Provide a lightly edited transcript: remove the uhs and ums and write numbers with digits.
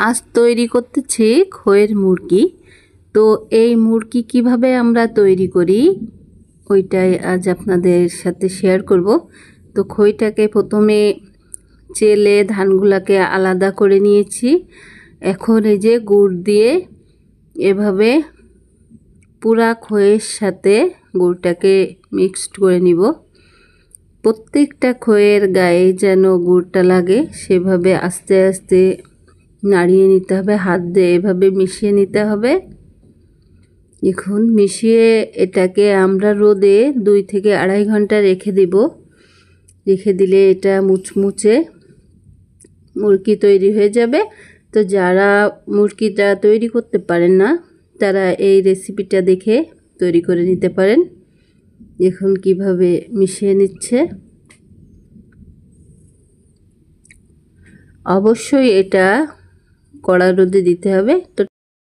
আজ তৈরি করতেছি খইয়ের মুরগি। তো এই মুরগি কিভাবে আমরা তৈরি করি ওইটাই আজ আপনাদের সাথে শেয়ার করব। তো খইটাকে প্রথমে চেলে ধানগুলাকে আলাদা করে নিয়েছি। এখন এই যে গুড় দিয়ে এভাবে পুরা খইয়ের সাথে গুড়টাকে মিক্সড করে নিব। প্রত্যেকটা খইয়ের গায়ে যেন গুড়টা লাগে সেভাবে আস্তে আস্তে নাড়িয়ে নিতে হবে, হাত দিয়ে এভাবে মিশিয়ে নিতে হবে। এখন মিশিয়ে এটাকে আমরা রোদে 2 থেকে 2.5 ঘন্টা রেখে দিব। রেখে দিলে এটা মুচমুচে মুরগি তৈরি হয়ে যাবে। তো যারা মুরগিটা তৈরি করতে পারেন না তারা এই রেসিপিটা দেখে তৈরি করে নিতে পারেন। এখন কিভাবে মিশিয়ে নিচ্ছে, অবশ্যই এটা কড়া রোদে দিতে হবে। তো